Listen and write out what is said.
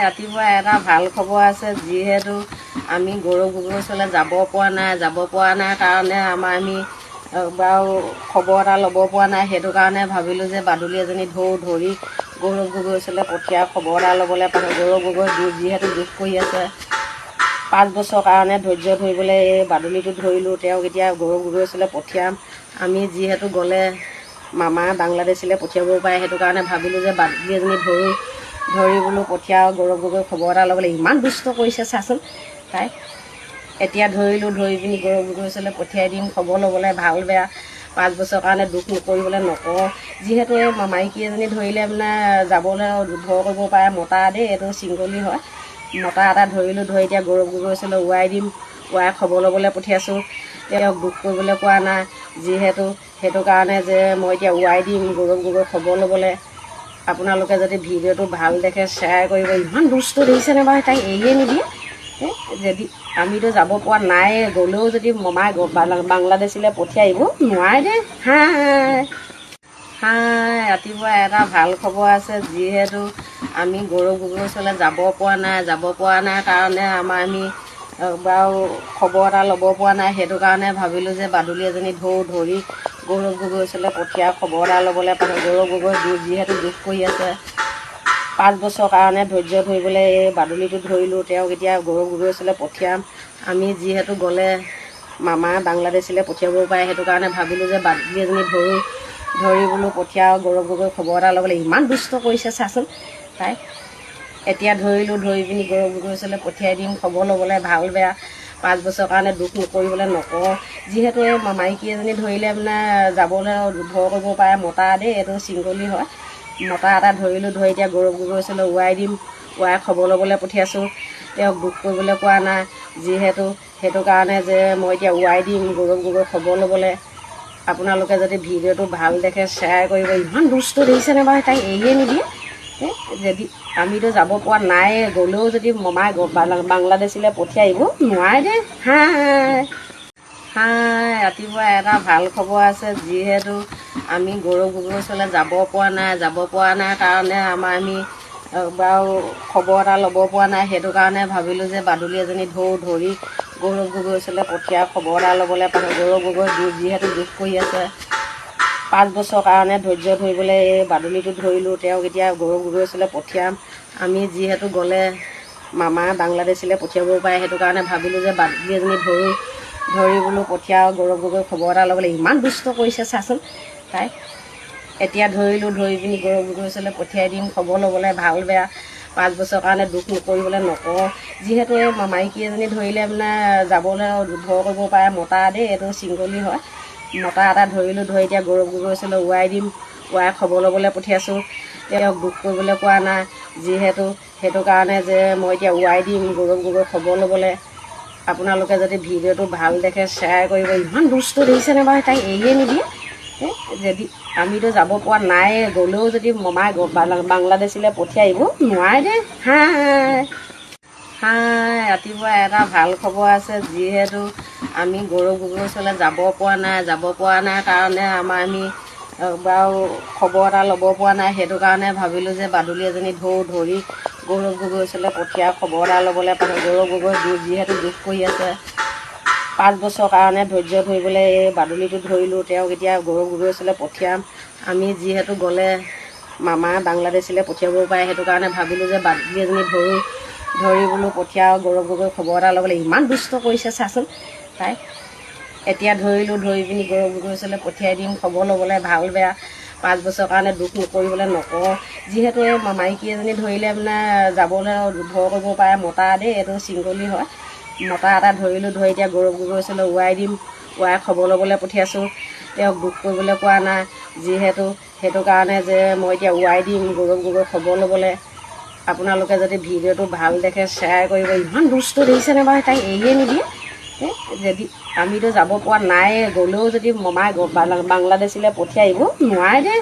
ৰাতিপুৱা এটা ভাল খবৰ আছে। যিহেতু আমি গৌৰৱ গগৈৰ ওচৰলৈ যাব পৰা নাই কাৰণে আমি বাৰু খবৰ এটা ল'ব পৰা নাই। সেইটো কাৰণে ভাবিলোঁ যে বাদুলি এজনী ধৰি গৌৰৱ গগৈৰ ওচৰলৈ পঠিয়াই খবৰ এটা ল'বলৈ পালোঁ। গৌৰৱ গগৈ যিহেতু দুখ কৰি আছে, 5 বছৰ কাৰণে ধৈৰ্য ধৰিবলৈ এই বাদুলিটো ধৰিলোঁ। তেওঁক এতিয়া গৌৰৱ গগৈৰ ওচৰলৈ পঠিয়াম। আমি যিহেতু গ'লে মামা বাংলাদেশলৈ পঠিয়াব পাৰে, সেইটো কাৰণে ভাবিলোঁ যে বাদুলি এজনী ধৰি বোলো পঠিয়াও, গৌৰৱ গগৈ খবৰ এটা ল'বলৈ। ইমান দুষ্ট কৰিছে চাচোন তাই। এতিয়া ধৰি পিনি গৌৰৱ গগৈৰ ওচৰলৈ পঠিয়াই দিম খবৰ ল'বলৈ, ভাল বেয়া 5 বছৰৰ কাৰণে দুখ নকৰিবলৈ নকওঁ। যিহেতু এই মাইকী এজনী ধৰিলে মানে যাবলৈ ভয় কৰিব পাৰে, মতা দেই, এইটো চিংগলী হয়। মতা এটা ধৰি এতিয়া গৌৰৱ গগৈৰ ওচৰলৈ উৰাই দিম, উৰাই খবৰ ল'বলৈ পঠিয়াইছোঁ। তেওঁক দুখ কৰিবলৈ কোৱা নাই যিহেতু, সেইটো কাৰণে যে মই এতিয়া উৰাই দিম গৌৰৱ গগৈ খবৰ ল'বলৈ। আপোনালোকে যদি ভিডিঅ'টো ভাল দেখে শ্বেয়াৰ কৰিব। ইমান দুষ্ট দেখিছেনে বাৰু, তাইক এৰিয়ে নিদিয়ে। যদি আমিতো যাব পৰা নাই, গ'লেও যদি মমাই বাংলাদেশলৈ পঠিয়াই আহিব নোৱাৰে দেই। ৰাতিপুৱা এটা ভাল খবৰ আছে। যিহেতু আমি গৌৰৱ গগৈৰ ওচৰলৈ যাব পৰা নাই কাৰণে আমি বাৰু খবৰ এটা ল'ব পৰা নাই। সেইটো কাৰণে ভাবিলোঁ যে বাদুলি এজনী ধৰি গৌৰৱ গগৈৰ ওচৰলৈ পঠিয়াই খবৰ এটা ল'বলৈ পালোঁ। গৌৰৱ গগৈ যিহেতু দুখ কৰি আছে, 5 বছৰ কাৰণে ধৈৰ্য ধৰিবলৈ এই বাদুলিটো ধৰিলোঁ। তেওঁক এতিয়া গৌৰৱ গগৈৰ ওচৰলৈ পঠিয়াম। আমি যিহেতু গ'লে মামা বাংলাদেশলৈ পঠিয়াব পাৰে, সেইটো কাৰণে ভাবিলোঁ যে বাদুলি এজনী ধৰি বোলো পঠিয়াও, গৌৰৱ গগৈ খবৰ এটা ল'বলৈ। ইমান দুষ্ট কৰিছে চাচোন তাই। এতিয়া ধৰি পিনি গৌৰৱ গগৈৰ ওচৰলৈ পঠিয়াই দিম খবৰ ল'বলৈ, ভাল বেয়া 5 বছৰৰ কাৰণে দুখ নকৰিবলৈ নকওঁ। যিহেতু এই মাইকী এজনী ধৰিলে মানে যাবলৈ ভয় কৰিব পাৰে, মতা দেই, এইটো চিংগলী হয়। মতা এটা ধৰি এতিয়া গৌৰৱ গগৈৰ ওচৰলৈ উৰাই দিম, উৰাই খবৰ ল'বলৈ পঠিয়াইছোঁ। তেওঁক দুখ কৰিবলৈ কোৱা নাই যিহেতু, সেইটো কাৰণে যে মই এতিয়া উৰাই দিম গৌৰৱ গগৈ খবৰ ল'বলৈ। আপোনালোকে যদি ভিডিঅ'টো ভাল দেখে শ্বেয়াৰ কৰিব। ইমান দুষ্ট দেখিছেনে বাৰু, তাইক এৰিয়ে নিদিয়ে। যদি আমিতো যাব পৰা নাই, গ'লেও যদি মমাই বাংলাদেশলৈ পঠিয়াই আহিব নোৱাৰে দেই। ৰাতিপুৱা এটা ভাল খবৰ আছে। যিহেতু আমি গৌৰৱ গগৈৰ ওচৰলৈ যাব পৰা নাই কাৰণে আমি বাৰু খবৰ এটা ল'ব পৰা নাই। সেইটো কাৰণে ভাবিলোঁ যে বাদুলি এজনী ধৰি গৌৰৱ গগৈৰ ওচৰলৈ পঠিয়াই খবৰ এটা ল'বলৈ পালোঁ। গৌৰৱ গগৈ যিহেতু দুখ কৰি আছে, 5 বছৰ কাৰণে ধৈৰ্য ধৰিবলৈ এই বাদুলিটো ধৰিলোঁ। তেওঁক এতিয়া গৌৰৱ গগৈৰ ওচৰলৈ পঠিয়াম। আমি যিহেতু গ'লে মামা বাংলাদেশলৈ পঠিয়াব পাৰে, সেইটো কাৰণে ভাবিলোঁ যে বাদুলি এজনী ধৰি বোলো পঠিয়াও, গৌৰৱ গগৈ খবৰ এটা ল'বলৈ। ইমান দুষ্ট কৰিছে চাচোন তাই। এতিয়া ধৰি পিনি গৌৰৱ গগৈৰ ওচৰলৈ পঠিয়াই দিম খবৰ ল'বলৈ, ভাল বেয়া 5 বছৰৰ কাৰণে দুখ নকৰিবলৈ নকওঁ। যিহেতু এই মাইকী এজনী ধৰিলে মানে যাবলৈ ভয় কৰিব পাৰে, মতা দেই, এইটো চিংগলী হয়। মতা এটা ধৰি এতিয়া গৌৰৱ গগৈৰ ওচৰলৈ উৰাই দিম, উৰাই খবৰ ল'বলৈ পঠিয়াইছোঁ। তেওঁক দুখ কৰিবলৈ কোৱা নাই যিহেতু, সেইটো কাৰণে যে মই এতিয়া উৰাই দিম গৌৰৱ গগৈ খবৰ ল'বলৈ। আপোনালোকে যদি ভিডিঅ'টো ভাল দেখে শ্বেয়াৰ কৰিব। ইমান দুষ্ট দেখিছেনে বাৰু, তাইক এৰিয়ে নিদিয়ে। যদি আমিতো যাব পৰা নাই, গ'লেও যদি মমাই বাংলাদেশলৈ পঠিয়াই আহিব নোৱাৰে দেই। ৰাতিপুৱা এটা ভাল খবৰ আছে। যিহেতু আমি গৌৰৱ গগৈৰ ওচৰলৈ যাব পৰা নাই কাৰণে আমি বাৰু খবৰ এটা ল'ব পৰা নাই। সেইটো কাৰণে ভাবিলোঁ যে বাদুলি এজনী ধৰি গৌৰৱ গগৈৰ ওচৰলৈ পঠিয়াই খবৰ এটা ল'বলৈ পালোঁ। গৌৰৱ গগৈ যিহেতু দুখ কৰি আছে, 5 বছৰ কাৰণে ধৈৰ্য ধৰিবলৈ এই বাদুলিটো ধৰিলোঁ। তেওঁক এতিয়া গৌৰৱ গগৈৰ ওচৰলৈ পঠিয়াম। আমি যিহেতু গ'লে মামা বাংলাদেশলৈ পঠিয়াব পাৰে, সেইটো কাৰণে ভাবিলোঁ যে বাদুলি এজনী ধৰি বোলো পঠিয়াও, গৌৰৱ গগৈ খবৰ এটা ল'বলৈ। ইমান দুষ্ট কৰিছে চাচোন তাই। এতিয়া ধৰি পিনি গৌৰৱ গগৈৰ ওচৰলৈ পঠিয়াই দিম খবৰ ল'বলৈ, ভাল বেয়া 5 বছৰৰ কাৰণে দুখ নকৰিবলৈ নকওঁ। যিহেতু এই মাইকী এজনী ধৰিলে মানে যাবলৈ ভয় কৰিব পাৰে, মতা দেই, এইটো চিংগলী হয়। মতা এটা ধৰি এতিয়া গৌৰৱ গগৈৰ ওচৰলৈ উৰাই দিম, উৰাই খবৰ ল'বলৈ পঠিয়াইছোঁ। তেওঁক দুখ কৰিবলৈ কোৱা নাই যিহেতু, সেইটো কাৰণে যে মই এতিয়া উৰাই দিম গৌৰৱ গগৈ খবৰ ল'বলৈ। আপোনালোকে যদি ভিডিঅ'টো ভাল দেখে শ্বেয়াৰ কৰিব। ইমান দুষ্ট দেখিছেনে বাৰু, তাইক এৰিয়ে নিদিয়ে। যদি আমিতো যাব পৰা নাই, গ'লেও যদি মমাই বাংলাদেশলৈ পঠিয়াই আহিব নোৱাৰে দেই।